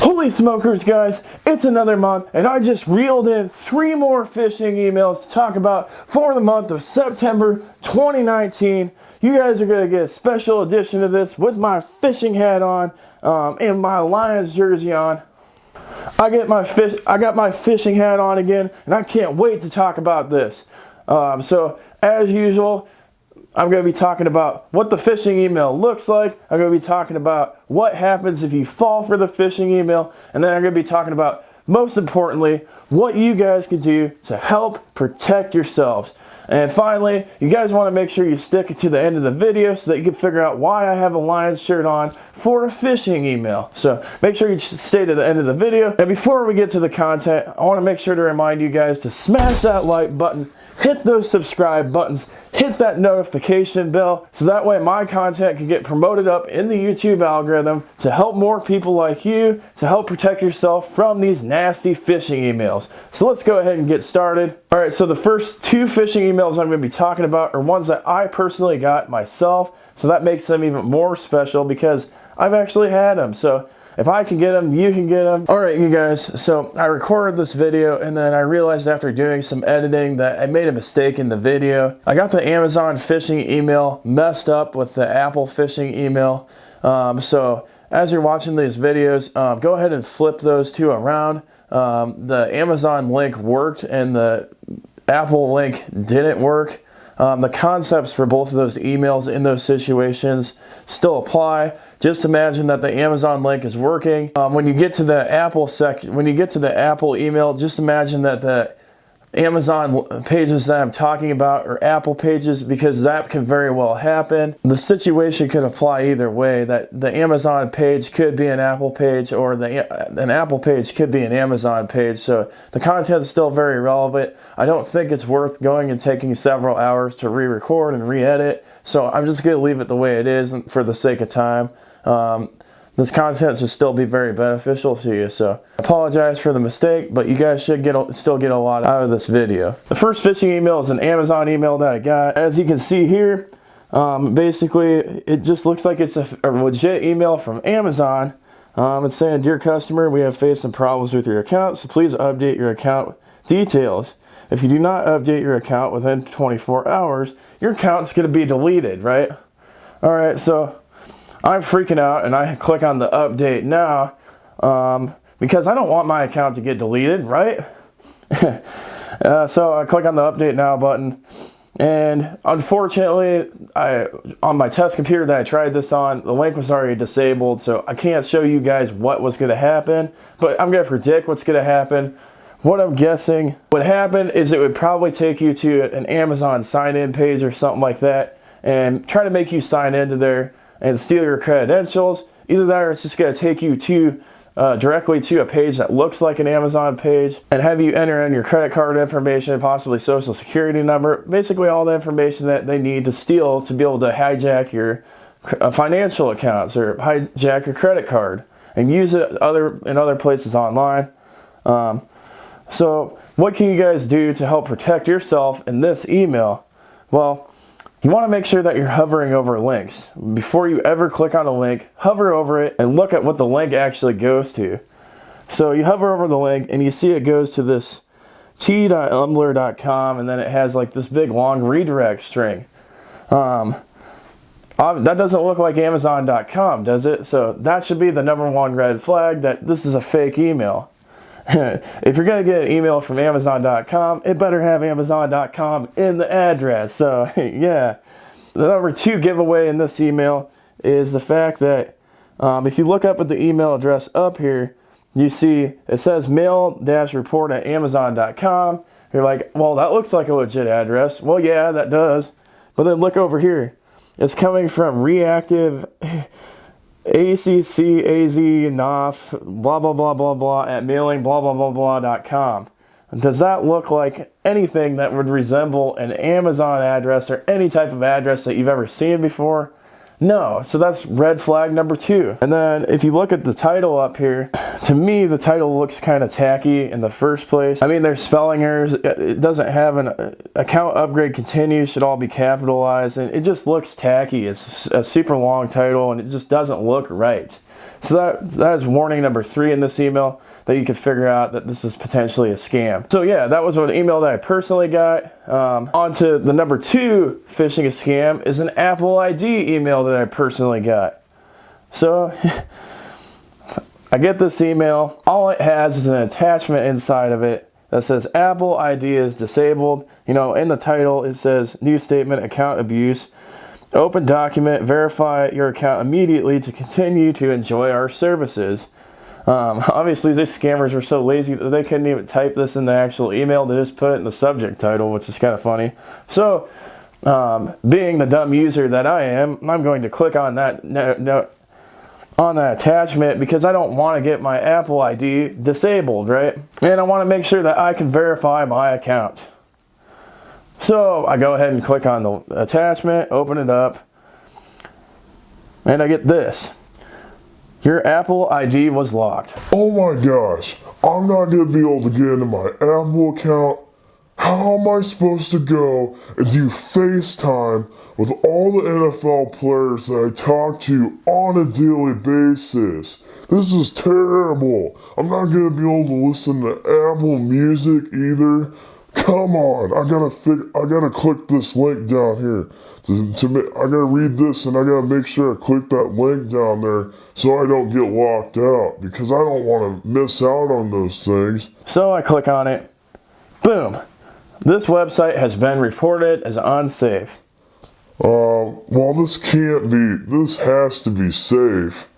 Holy smokers, guys, it's another month, and I just reeled in 3 more phishing emails to talk about for the month of September 2019. You guys are going to get a special edition of this with my phishing hat on and my Lions jersey on. I got my phishing hat on again, and I can't wait to talk about this. So, as usual, I'm going to be talking about what the phishing email looks like. I'm going to be talking about what happens if you fall for the phishing email. And then I'm going to be talking about, most importantly, what you guys can do to help protect yourselves. And finally, you guys want to make sure you stick to the end of the video so that you can figure out why I have a Lions shirt on for a phishing email. So make sure you stay to the end of the video. And before we get to the content, I want to make sure to remind you guys to smash that like button, hit those subscribe buttons, hit that notification bell, so that way my content can get promoted up in the YouTube algorithm to help more people like you, to help protect yourself from these nasty phishing emails. So let's go ahead and get started. All right, so the first 2 phishing emails I'm going to be talking about are ones that I personally got myself, so that makes them even more special because I've actually had them. So if I can get them, you can get them. All right, you guys, so I recorded this video and then I realized after doing some editing that I made a mistake in the video. I got the Amazon phishing email messed up with the Apple phishing email. So as you're watching these videos, go ahead and flip those 2 around. The Amazon link worked and the Apple link didn't work. The concepts for both of those emails in those situations still apply. Just imagine that the Amazon link is working. When you get to the Apple Apple email, just imagine that the Amazon pages that I'm talking about are Apple pages, because that can very well happen. The situation could apply either way, that the Amazon page could be an Apple page or an Apple page could be an Amazon page. So the content is still very relevant. I don't think it's worth going and taking several hours to re-record and re-edit. So I'm just going to leave it the way it is for the sake of time. This content should still be very beneficial to you, so I apologize for the mistake, but you guys should still get a lot out of this video. The first phishing email is an Amazon email that I got. As you can see here, basically it just looks like it's a legit email from Amazon. It's saying, "Dear customer, we have faced some problems with your account, so please update your account details. If you do not update your account within 24 hours, your account's going to be deleted," right? All right, so I'm freaking out and I click on the update now because I don't want my account to get deleted, right? So I click on the update now button, and unfortunately on my test computer that I tried this on, the link was already disabled, so I can't show you guys what was going to happen, but I'm going to predict what's going to happen. What I'm guessing would happen is it would probably take you to an Amazon sign-in page or something like that and try to make you sign into there and steal your credentials. Either that or it's just going to take you to directly to a page that looks like an Amazon page and have you enter in your credit card information, possibly social security number, basically all the information that they need to steal to be able to hijack your financial accounts or hijack your credit card and use it in other places online. So what can you guys do to help protect yourself in this email? Well, you want to make sure that you're hovering over links. Before you ever click on a link, hover over it and look at what the link actually goes to. So you hover over the link and you see it goes to this t.umblr.com, and then it has like this big long redirect string. That doesn't look like Amazon.com, does it? So that should be the #1 red flag that this is a fake email. If you're going to get an email from Amazon.com, it better have Amazon.com in the address. So, yeah. The #2 giveaway in this email is the fact that if you look up at the email address up here, you see it says mail-report@amazon.com. You're like, well, that looks like a legit address. Well, yeah, that does. But then look over here. It's coming from reactive ACCAZNOF blah blah blah blah blah at mailing blah blah blah blah.com. Does that look like anything that would resemble an Amazon address or any type of address that you've ever seen before? No. So that's red flag #2. And then if you look at the title up here, to me the title looks kind of tacky in the first place. I mean, there's spelling errors. It doesn't have an account upgrade continues, should all be capitalized, and it just looks tacky. It's a super long title and it just doesn't look right. So that is warning number 3 in this email, that you could figure out that this is potentially a scam. So yeah, that was an email that I personally got. On to the number 2 phishing scam is an Apple ID email that I personally got. So I get this email. All it has is an attachment inside of it that says Apple ID is disabled. You know, in the title it says new statement, account abuse. Open document, verify your account immediately to continue to enjoy our services. Obviously, these scammers were so lazy that they couldn't even type this in the actual email. They just put it in the subject title, which is kind of funny. So, being the dumb user that I am, I'm going to click on that on that attachment because I don't want to get my Apple ID disabled, right? And I want to make sure that I can verify my account. So I go ahead and click on the attachment, open it up, and I get this. Your Apple ID was locked. Oh my gosh, I'm not going to be able to get into my Apple account. How am I supposed to go and do FaceTime with all the NFL players that I talk to on a daily basis? This is terrible. I'm not going to be able to listen to Apple Music either. Come on, I gotta click this link down here. I gotta read this and I gotta make sure I click that link down there so I don't get locked out because I don't want to miss out on those things. So I click on it. Boom. This website has been reported as unsafe. Well, this has to be safe.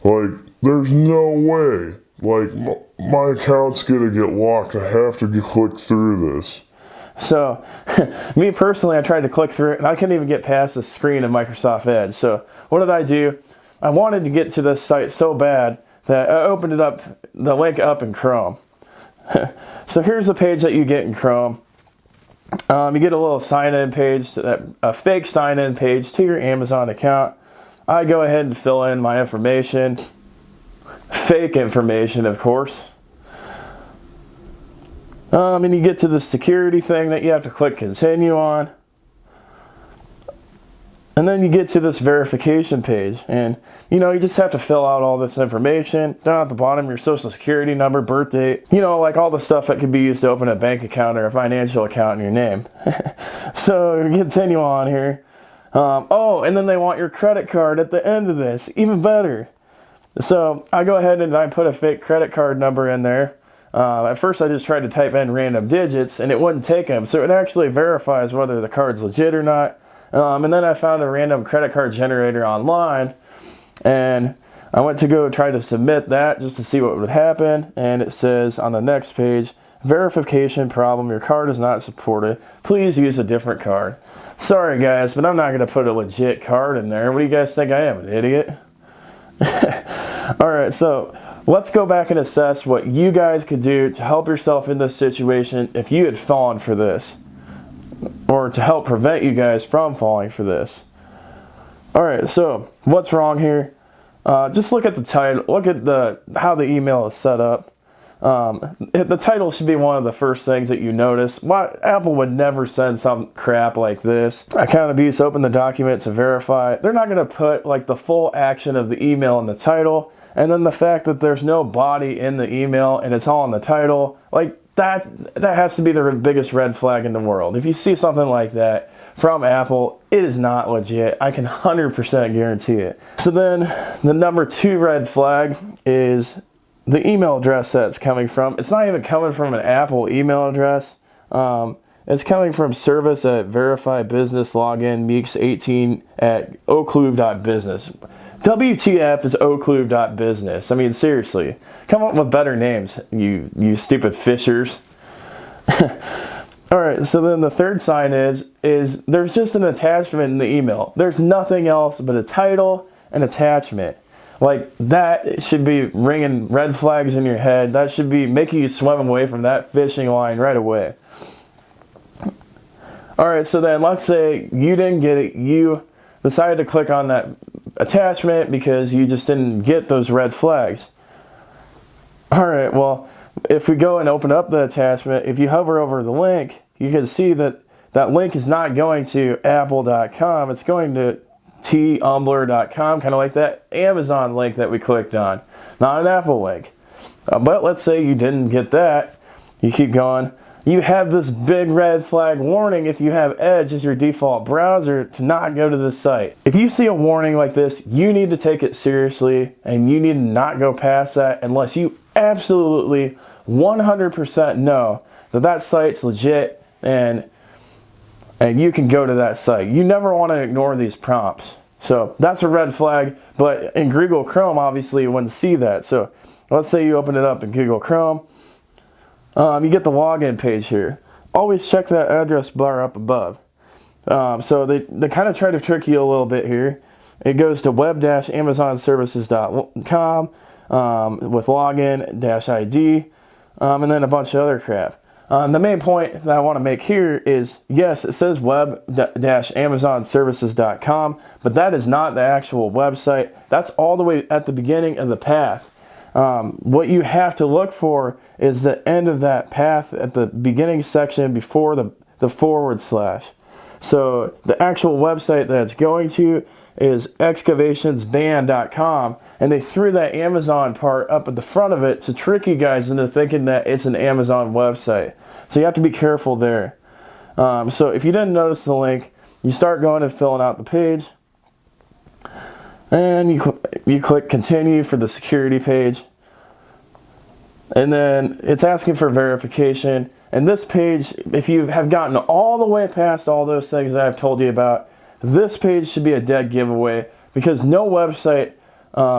Like, there's no way. Like, my account's gonna get locked. I have to click through this. So, me personally, I tried to click through it, and I couldn't even get past the screen of Microsoft Edge. So, what did I do? I wanted to get to this site so bad that I opened it up, the link up in Chrome. So, here's the page that you get in Chrome. You get a little sign-in page, a fake sign-in page to your Amazon account. I go ahead and fill in my information. Fake information, of course. And you get to the security thing that you have to click continue on. And then you get to this verification page. And, you know, you just have to fill out all this information. Down at the bottom, your social security number, birth date. You know, like all the stuff that could be used to open a bank account or a financial account in your name. So, you continue on here. Oh, and then they want your credit card at the end of this. Even better. So I go ahead and I put a fake credit card number in there. At first I just tried to type in random digits and it wouldn't take them. So it actually verifies whether the card's legit or not. And then I found a random credit card generator online and I went to go try to submit that just to see what would happen. And it says on the next page, verification problem, your card is not supported. Please use a different card. Sorry guys, but I'm not going to put a legit card in there. What do you guys think I am, an idiot? Alright, so let's go back and assess what you guys could do to help yourself in this situation if you had fallen for this, or to help prevent you guys from falling for this. Alright, so what's wrong here? Just look at the title, look at how the email is set up. The title should be one of the first things that you notice. Why Apple would never send some crap like this. Account abuse, open the document to verify. They're not going to put like the full action of the email in the title, and then the fact that there's no body in the email and it's all in the title, like that has to be the biggest red flag in the world. If you see something like that from Apple, it is not legit. I can 100% guarantee it. So then the number 2 red flag is the email address that's coming from. It's not even coming from an Apple email address. It's coming from service at verify business login meeks18 at oakluve.business. WTF is oakluve.business. I mean, seriously, come up with better names, you stupid fishers. All right, so then the third sign is there's just an attachment in the email. There's nothing else but a title and attachment. Like, that should be ringing red flags in your head. That should be making you swim away from that fishing line right away. Alright, so then let's say you didn't get it. You decided to click on that attachment because you just didn't get those red flags. Alright, well, if we go and open up the attachment, if you hover over the link, you can see that that link is not going to apple.com. It's going to tumblr.com, kind of like that Amazon link that we clicked on, not an Apple link. But let's say you didn't get that. You keep going. You have this big red flag warning if you have Edge as your default browser to not go to this site. If you see a warning like this, you need to take it seriously and you need to not go past that unless you absolutely 100% know that that site's legit and you can go to that site. You never want to ignore these prompts. So that's a red flag, but in Google Chrome, obviously you wouldn't see that. So let's say you open it up in Google Chrome. You get the login page here. Always check that address bar up above. So they kind of try to trick you a little bit here. It goes to web-amazonservices.com with login-ID and then a bunch of other crap. The main point that I want to make here is, yes, it says web-amazonservices.com, but that is not the actual website. That's all the way at the beginning of the path. What you have to look for is the end of that path at the beginning section before the /. So the actual website that it's going to is excavationsband.com, and they threw that Amazon part up at the front of it to trick you guys into thinking that it's an Amazon website. So you have to be careful there. So if you didn't notice the link, you start going and filling out the page, and you click continue for the security page, and then it's asking for verification. And this page, if you have gotten all the way past all those things that I've told you about, this page should be a dead giveaway, because no website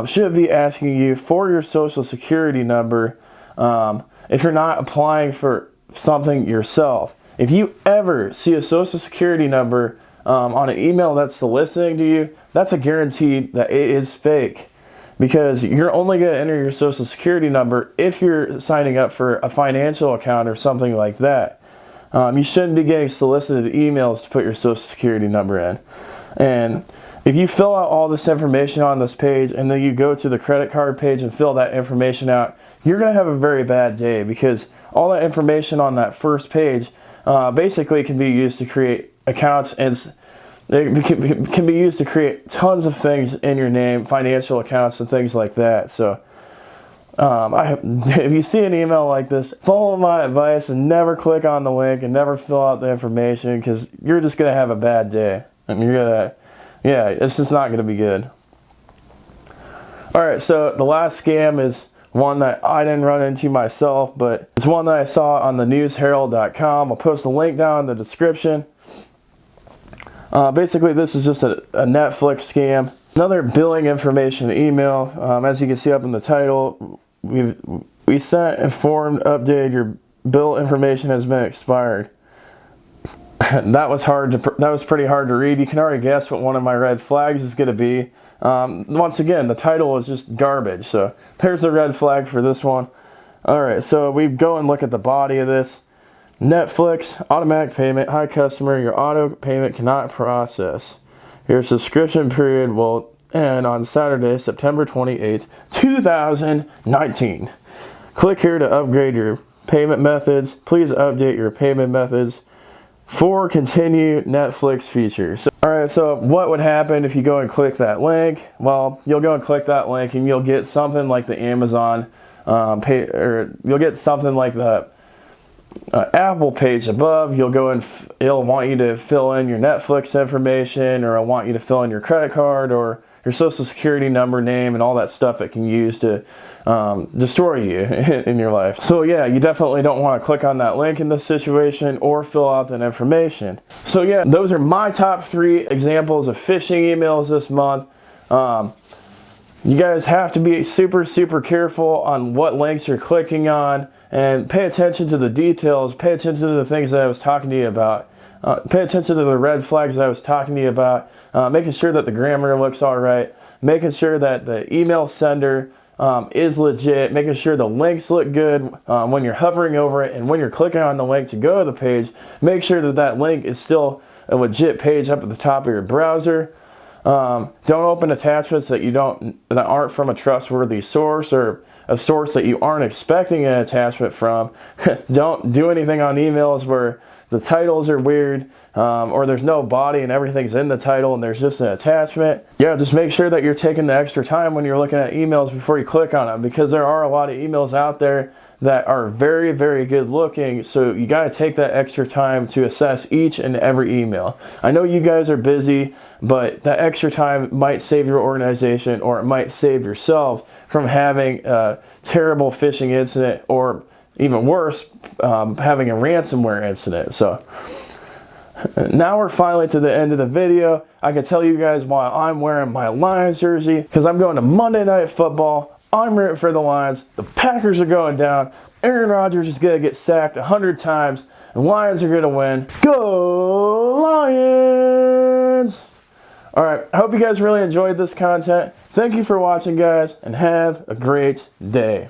should be asking you for your social security number if you're not applying for something yourself. If you ever see a social security number on an email that's soliciting to you, that's a guarantee that it is fake, because you're only going to enter your social security number if you're signing up for a financial account or something like that. You shouldn't be getting solicited emails to put your social security number in. And if you fill out all this information on this page and then you go to the credit card page and fill that information out, you're going to have a very bad day, because all that information on that first page basically can be used to create accounts, and it can be used to create tons of things in your name, financial accounts and things like that. So if you see an email like this, follow my advice and never click on the link and never fill out the information, because you're just going to have a bad day. And it's just not going to be good. Alright, so the last scam is one that I didn't run into myself, but it's one that I saw on the newsherald.com. I'll post a link down in the description. Basically, this is just a Netflix scam. Another billing information email. As you can see up in the title, we sent informed update your bill information has been expired. That was pretty hard to read. You can already guess what one of my red flags is going to be. Once again, the title is just garbage. So there's the red flag for this one. Alright, so we go and look at the body of this. Netflix, automatic payment, hi customer, your auto payment cannot process. Your subscription period will end on Saturday, September 28th, 2019. Click here to upgrade your payment methods. Please update your payment methods for continue Netflix features. Alright, so what would happen if you go and click that link? Well, you'll go and click that link and you'll get something like the Amazon you'll get something like the Apple page above. You'll go and it'll want you to fill in your Netflix information, or it'll want you to fill in your credit card or your social security number, name, and all that stuff it can use to destroy you in your life. So yeah, you definitely don't want to click on that link in this situation or fill out that information. So yeah, those are my top 3 examples of phishing emails this month. You guys have to be super careful on what links you're clicking on, and pay attention to the details, pay attention to the things that I was talking to you about. Pay attention to the red flags that I was talking to you about, making sure that the grammar looks all right, making sure that the email sender is legit, making sure the links look good when you're hovering over it, and when you're clicking on the link to go to the page, make sure that that link is still a legit page up at the top of your browser. Don't open attachments that aren't from a trustworthy source, or a source that you aren't expecting an attachment from. Don't do anything on emails where the titles are weird, or there's no body and everything's in the title and there's just an attachment. Yeah, just make sure that you're taking the extra time when you're looking at emails before you click on them, because there are a lot of emails out there that are very, very good looking. So you got to take that extra time to assess each and every email. I know you guys are busy, but that extra time might save your organization, or it might save yourself from having a terrible phishing incident, or even worse, having a ransomware incident. So now we're finally to the end of the video. I can tell you guys why I'm wearing my Lions jersey, because I'm going to Monday Night Football. I'm rooting for the Lions. The Packers are going down. Aaron Rodgers is going to get sacked 100 times. The Lions are going to win. Go Lions! All right, I hope you guys really enjoyed this content. Thank you for watching, guys, and have a great day.